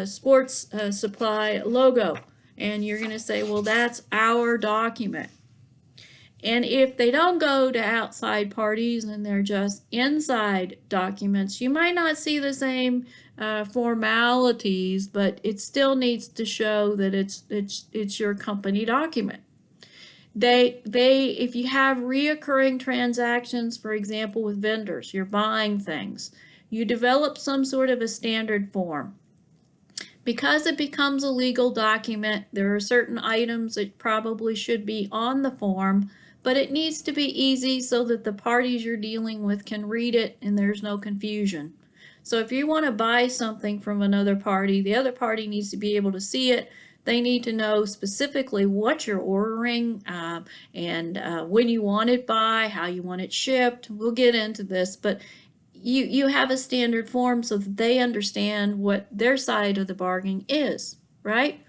Sports Supply logo. And you're going to say, well, that's our document. And if they don't go to outside parties and they're just inside documents, you might not see the same formalities, but it still needs to show that it's your company document. If you have reoccurring transactions, for example, with vendors, you're buying things, you develop some sort of a standard form. Because it becomes a legal document, there are certain items that probably should be on the form, but it needs to be easy so that the parties you're dealing with can read it and there's no confusion. So if you want to buy something from another party, the other party needs to be able to see it. They need to know specifically what you're ordering and when you want it by, how you want it shipped. We'll get into this, but you have a standard form so that they understand what their side of the bargain is, right?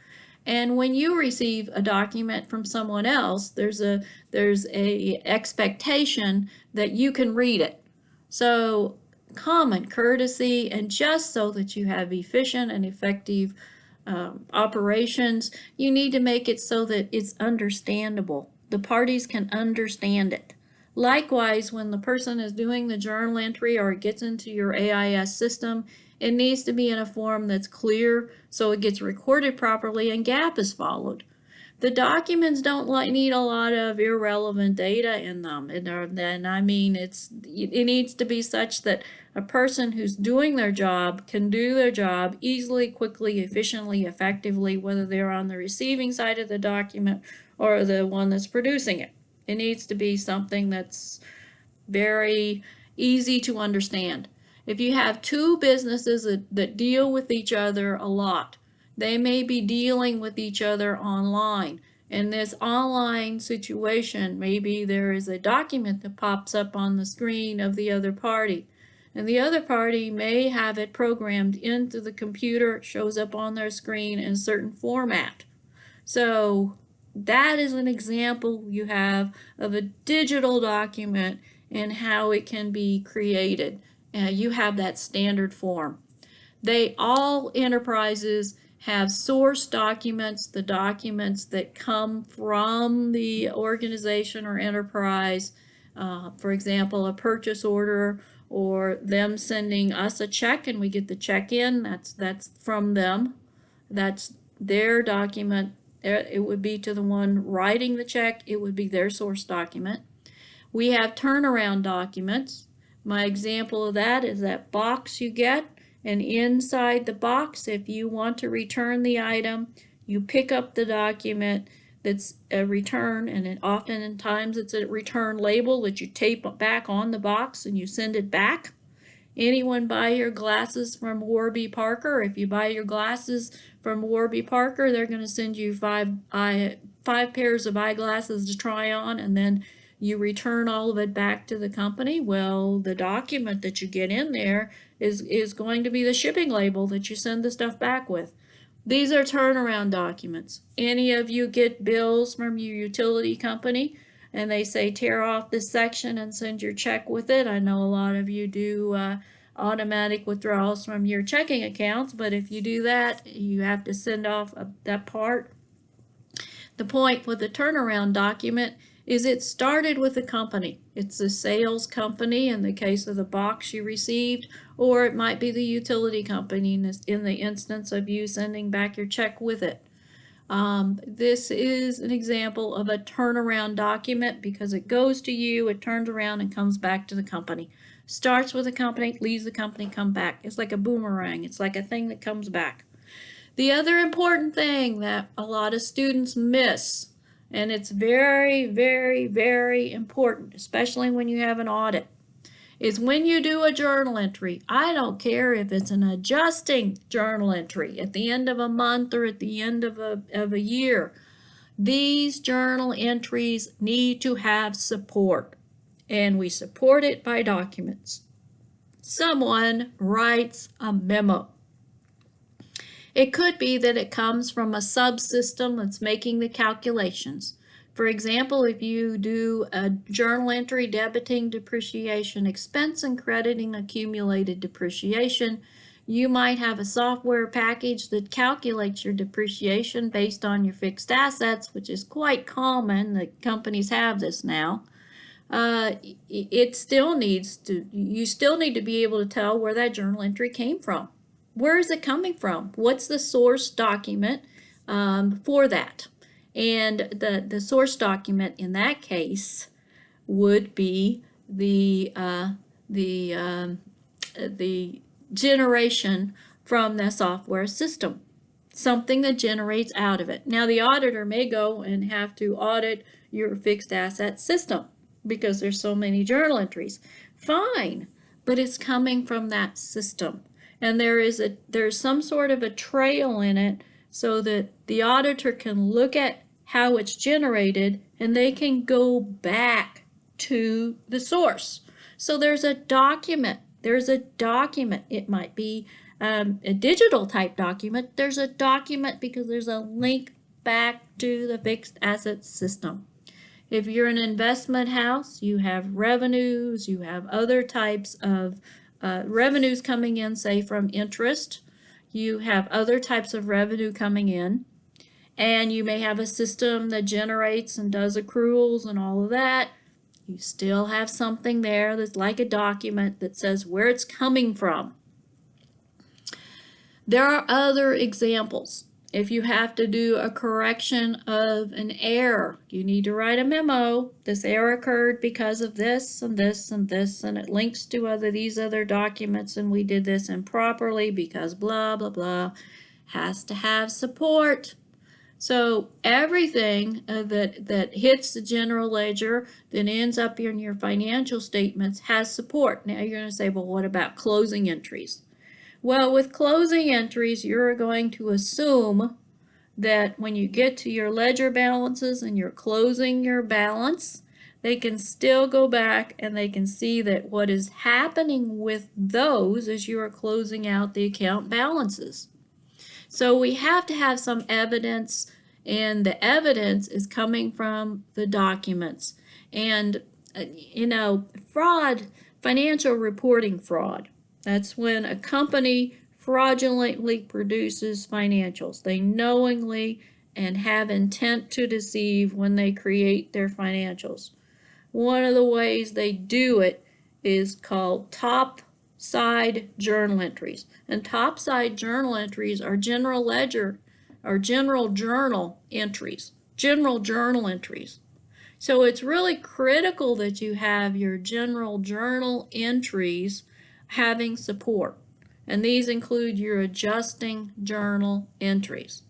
And when you receive a document from someone else, there's a expectation that you can read it. So common courtesy, and just so that you have efficient and effective operations, you need to make it so that it's understandable. The parties can understand it. Likewise, when the person is doing the journal entry or it gets into your AIS system, it needs to be in a form that's clear so it gets recorded properly and GAAP is followed. The documents don't need a lot of irrelevant data in them, and I mean it needs to be such that a person who's doing their job can do their job easily, quickly, efficiently, effectively, whether they're on the receiving side of the document or the one that's producing it. It needs to be something that's very easy to understand. If you have two businesses that deal with each other a lot, they may be dealing with each other online. In this online situation, maybe there is a document that pops up on the screen of the other party. And the other party may have it programmed into the computer, it shows up on their screen in a certain format. So that is an example you have of a digital document and how it can be created. You have that standard form. All enterprises have source documents, the documents that come from the organization or enterprise. For example, a purchase order or them sending us a check and we get the check in, that's from them. That's their document. It would be to the one writing the check, it would be their source document. We have turnaround documents. My example of that is that box you get, and inside the box, if you want to return the item, you pick up the document that's a return, and oftentimes it's a return label that you tape back on the box and you send it back. Anyone buy your glasses from Warby Parker? If you buy your glasses from Warby Parker, they're going to send you five pairs of eyeglasses to try on, and then you return all of it back to the company. Well, the document that you get in there is going to be the shipping label that you send the stuff back with. These are turnaround documents. Any of you get bills from your utility company and they say tear off this section and send your check with it? I know a lot of you do automatic withdrawals from your checking accounts, but if you do that, you have to send off that part. The point with the turnaround document is it started with a company. It's a sales company in the case of the box you received, or it might be the utility company in the instance of you sending back your check with it. This is an example of a turnaround document because it goes to you, it turns around and comes back to the company. Starts with a company, leaves the company, come back. It's like a boomerang. It's like a thing that comes back. The other important thing that a lot of students miss, and it's very, very, very important, especially when you have an audit, is when you do a journal entry. I don't care if it's an adjusting journal entry at the end of a month or at the end of a year. These journal entries need to have support, and we support it by documents. Someone writes a memo. It could be that it comes from a subsystem that's making the calculations. For example, if you do a journal entry debiting depreciation expense and crediting accumulated depreciation, you might have a software package that calculates your depreciation based on your fixed assets, which is quite common that companies have this now. It still needs to, you still need to be able to tell where that journal entry came from. Where is it coming from? What's the source document for that? And the source document in that case would be the generation from the software system, something that generates out of it. Now the auditor may go and have to audit your fixed asset system because there's so many journal entries. Fine, but it's coming from that system. And there's some sort of a trail in it so that the auditor can look at how it's generated and they can go back to the source. So there's a document. It might be a digital type document. There's a document because there's a link back to the fixed asset system. If you're an investment house, you have revenues, you have other types of revenues coming in, say from interest. You have other types of revenue coming in, and you may have a system that generates and does accruals and all of that. You still have something there that's like a document that says where it's coming from. There are other examples. If you have to do a correction of an error, you need to write a memo. This error occurred because of this and this and this, and it links to these other documents, and we did this improperly because blah, blah, blah. Has to have support. So everything that hits the general ledger that ends up in your financial statements has support. Now you're going to say, well, what about closing entries? Well, with closing entries, you're going to assume that when you get to your ledger balances and you're closing your balance, they can still go back and they can see that what is happening with those is you are closing out the account balances. So we have to have some evidence, and the evidence is coming from the documents. And, fraud, financial reporting fraud. That's when a company fraudulently produces financials. They knowingly and have intent to deceive when they create their financials. One of the ways they do it is called top-side journal entries. And top-side journal entries are general ledger or general journal entries. General journal entries. So it's really critical that you have your general journal entries having support. And these include your adjusting journal entries.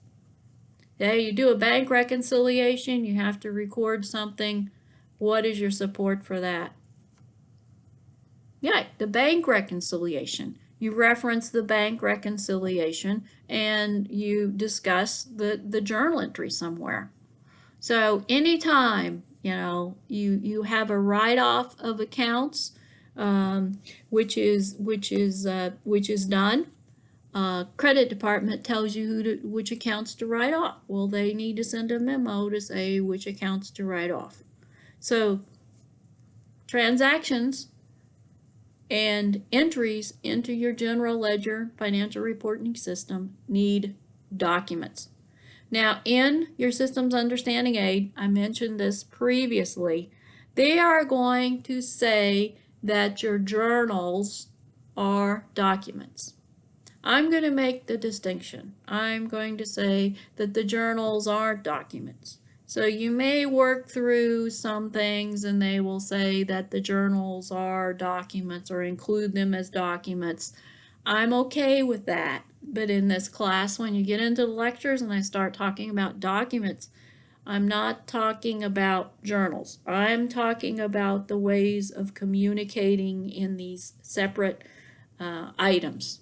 Okay, you do a bank reconciliation, you have to record something. What is your support for that? Yeah, the bank reconciliation. You reference the bank reconciliation and you discuss the journal entry somewhere. So anytime, you have a write-off of accounts, which is done, credit department tells you which accounts to write off. Well, they need to send a memo to say which accounts to write off. So transactions and entries into your general ledger financial reporting system need documents. Now, in your Systems Understanding Aid, I mentioned this previously, they are going to say that your journals are documents. I'm going to make the distinction. I'm going to say that the journals are documents. So you may work through some things and they will say that the journals are documents or include them as documents. I'm okay with that. But in this class, when you get into the lectures and I start talking about documents, I'm not talking about journals. I'm talking about the ways of communicating in these separate items.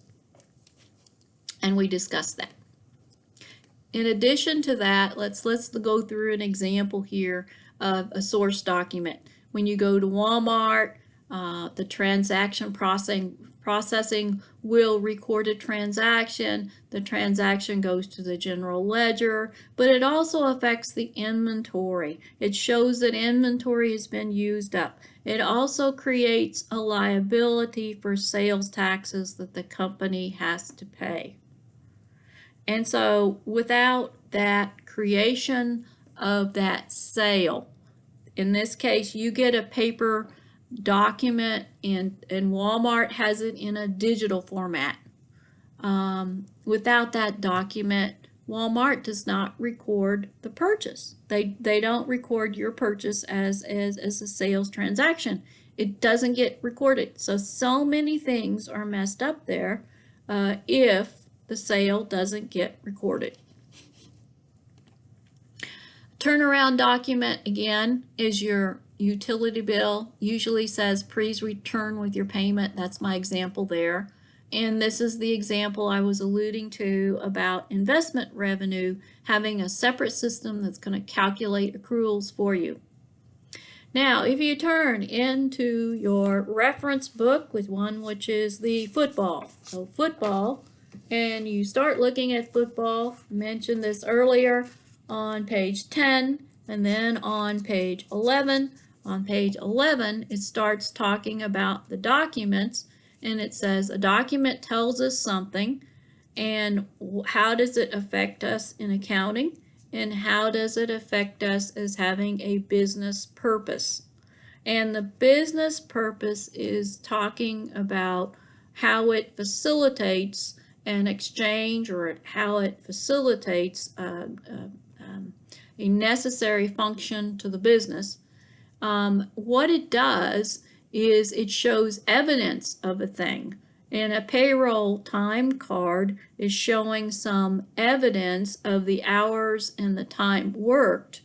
And we discussed that. In addition to that, let's go through an example here of a source document. When you go to Walmart, the transaction processing will record a transaction. The transaction goes to the general ledger, but it also affects the inventory. It shows that inventory has been used up. It also creates a liability for sales taxes that the company has to pay. And so without that creation of that sale, in this case, you get a paper document and Walmart has it in a digital format. Without that document, Walmart does not record the purchase. They don't record your purchase as a sales transaction. It doesn't get recorded. So many things are messed up there if the sale doesn't get recorded. Turnaround document, again, is your utility bill. Usually says please return with your payment. That's my example there. And this is the example I was alluding to about investment revenue having a separate system that's going to calculate accruals for you. Now, if you turn into your reference book with one which is the football, so football, and you start looking at football, I mentioned this earlier, on page 10 and then on page 11. On page 11, it starts talking about the documents, and it says a document tells us something, and how does it affect us in accounting, and how does it affect us as having a business purpose. And the business purpose is talking about how it facilitates an exchange, or how it facilitates a necessary function to the business. What it does is it shows evidence of a thing. And a payroll time card is showing some evidence of the hours and the time worked.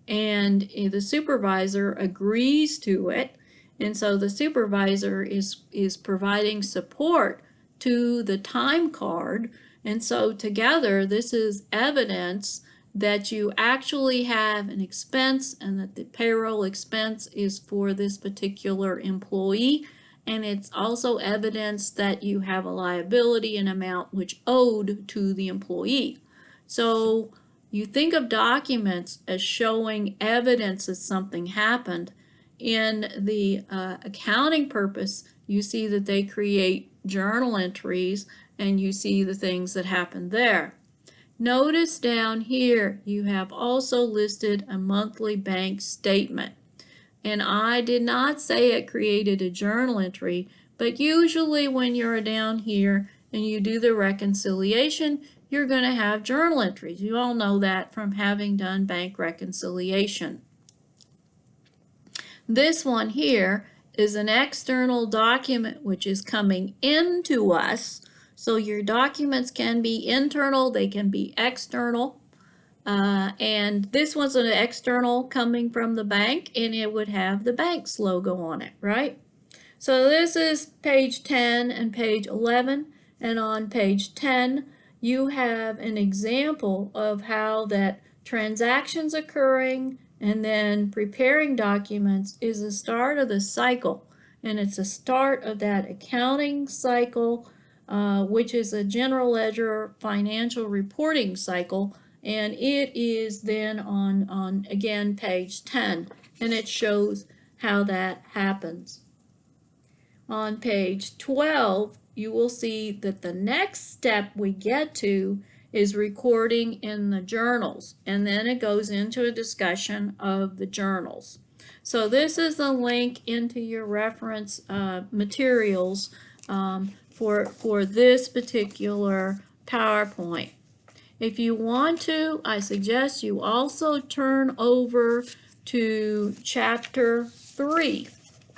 And the supervisor agrees to it. And so the supervisor is providing support to the time card. And so together, this is evidence that you actually have an expense and that the payroll expense is for this particular employee. And it's also evidence that you have a liability and amount which owed to the employee. So you think of documents as showing evidence that something happened. In the accounting purpose, you see that they create journal entries and you see the things that happen there. Notice down here you have also listed a monthly bank statement. And I did not say it created a journal entry, but usually when you're down here and you do the reconciliation, you're going to have journal entries. You all know that from having done bank reconciliation. This one here is an external document which is coming into us. So your documents can be internal, they can be external. And this one's an external coming from the bank, and it would have the bank's logo on it, right? So this is page 10 and page 11. And on page 10, you have an example of how that transactions occurring and then preparing documents is the start of the cycle. And it's the start of that accounting cycle, which is a general ledger financial reporting cycle. And it is then on again, page 10. And it shows how that happens. On page 12, you will see that the next step we get to is recording in the journals, and then it goes into a discussion of the journals. So this is the link into your reference materials for this particular PowerPoint. If you want to, I suggest you also turn over to chapter 3.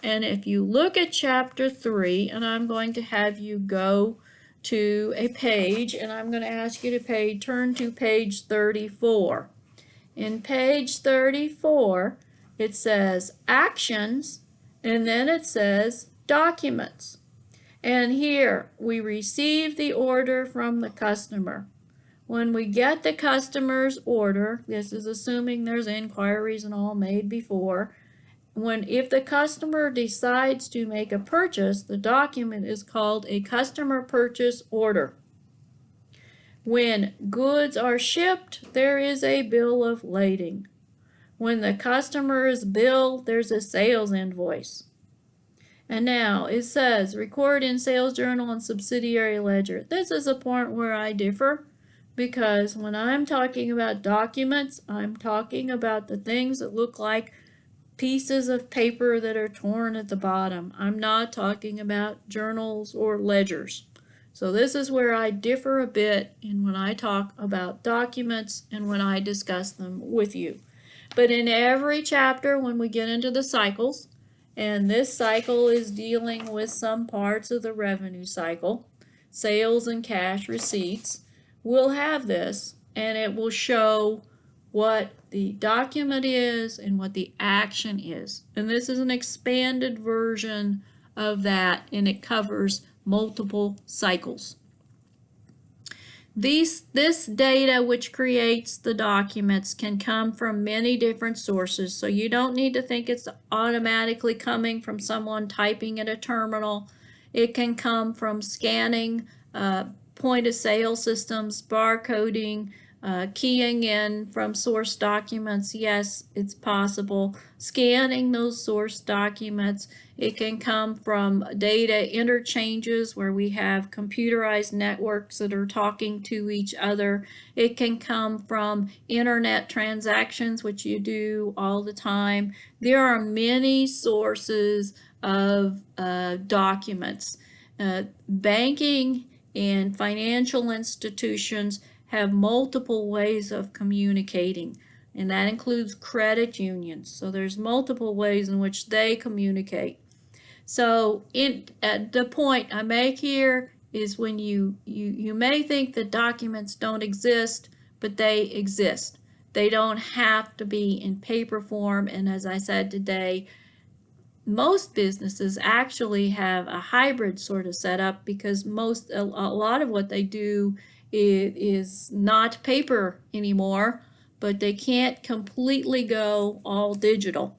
And if you look at chapter 3, and I'm going to have you go to a page, and I'm going to ask you to turn to page 34. In page 34, it says actions, and then it says documents. And here, we receive the order from the customer. When we get the customer's order, this is assuming there's inquiries and all made before, if the customer decides to make a purchase, the document is called a customer purchase order. When goods are shipped, there is a bill of lading. When the customer is billed, there's a sales invoice. And now it says record in sales journal and subsidiary ledger. This is a point where I differ, because when I'm talking about documents, I'm talking about the things that look like pieces of paper that are torn at the bottom. I'm not talking about journals or ledgers. So this is where I differ a bit in when I talk about documents and when I discuss them with you. But in every chapter, when we get into the cycles, and this cycle is dealing with some parts of the revenue cycle, sales and cash receipts, we'll have this, and it will show what the document is and what the action is. And this is an expanded version of that, and it covers multiple cycles. This data which creates the documents can come from many different sources, so you don't need to think it's automatically coming from someone typing at a terminal. It can come from scanning point of sale systems, barcoding, keying in from source documents. Yes, it's possible. Scanning those source documents. It can come from data interchanges where we have computerized networks that are talking to each other. It can come from internet transactions, which you do all the time. There are many sources of documents. Banking and financial institutions have multiple ways of communicating, and that includes credit unions. So there's multiple ways in which they communicate. So the point I make here is when you may think that documents don't exist, but they exist. They don't have to be in paper form, and as I said today, most businesses actually have a hybrid sort of setup, because a lot of what they do is not paper anymore, but they can't completely go all digital.